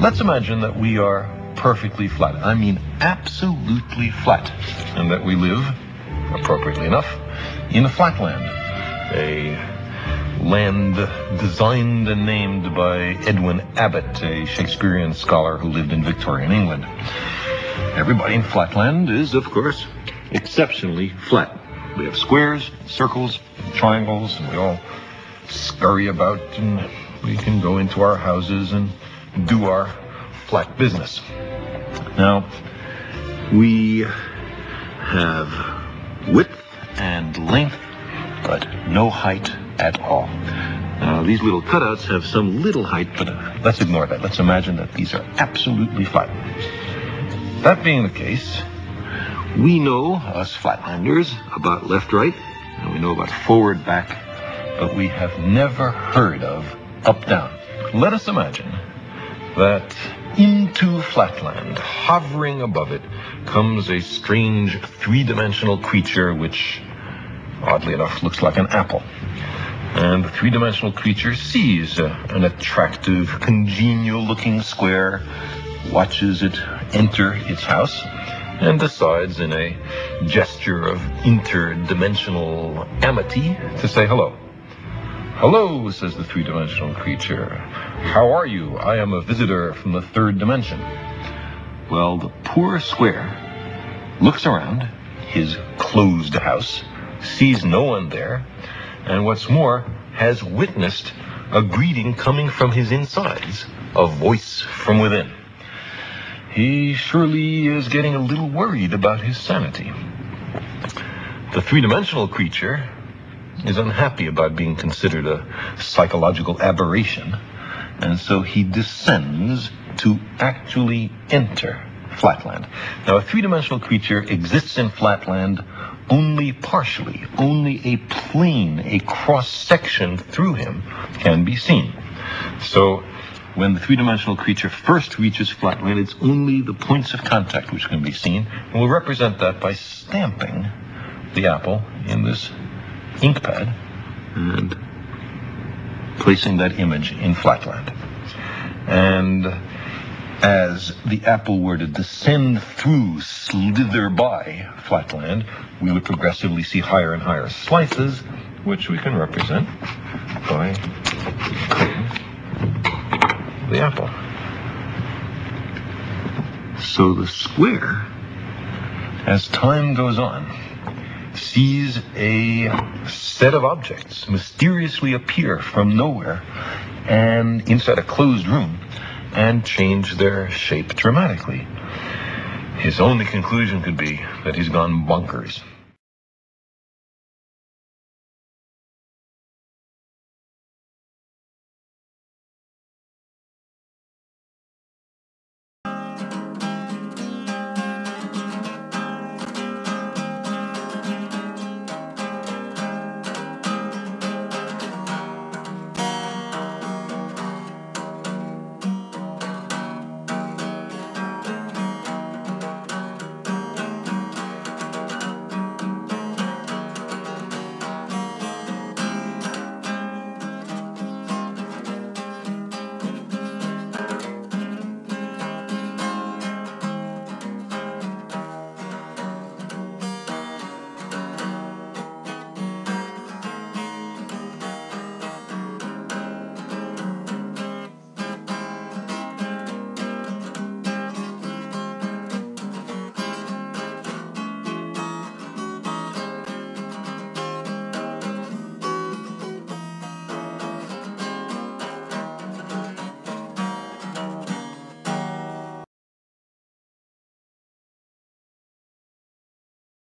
Let's imagine that we are perfectly flat. I mean absolutely flat. And that we live, appropriately enough, in a flatland. A land designed and named by Edwin Abbott, a Shakespearean scholar who lived in Victorian England. Everybody in flatland is, of course, exceptionally flat. We have squares, circles, triangles, and we all scurry about, and we can go into our houses and do our flat business. Now, we have width and length, but no height at all. Now, these little cutouts have some little height, but let's ignore that. Let's imagine that these are absolutely flat. That being the case, we know, us flatlanders, about left-right, and we know about forward-back, but we have never heard of up-down. Let us imagine that into flatland, hovering above it, comes a strange three-dimensional creature which, oddly enough, looks like an apple. And the three-dimensional creature sees an attractive, congenial-looking square, watches it enter its house, and decides in a gesture of interdimensional amity to say hello. "Hello," says the three-dimensional creature. "How are you? I am a visitor from the third dimension." Well, the poor square looks around his closed house, sees no one there, and what's more, has witnessed a greeting coming from his insides, a voice from within. He surely is getting a little worried about his sanity. The three-dimensional creature is unhappy about being considered a psychological aberration, and so he descends to actually enter flatland. Now, a three-dimensional creature exists in flatland only partially. Only a plane, a cross-section through him can be seen. So when the three-dimensional creature first reaches flatland, it's only the points of contact which can be seen, and we'll represent that by stamping the apple in this ink pad and placing that image in flatland. And as the apple were to descend through, slither by flatland, we would progressively see higher and higher slices, which we can represent by cutting the apple. So the square, as time goes on, sees a set of objects mysteriously appear from nowhere and inside a closed room and change their shape dramatically. His only conclusion could be that he's gone bonkers.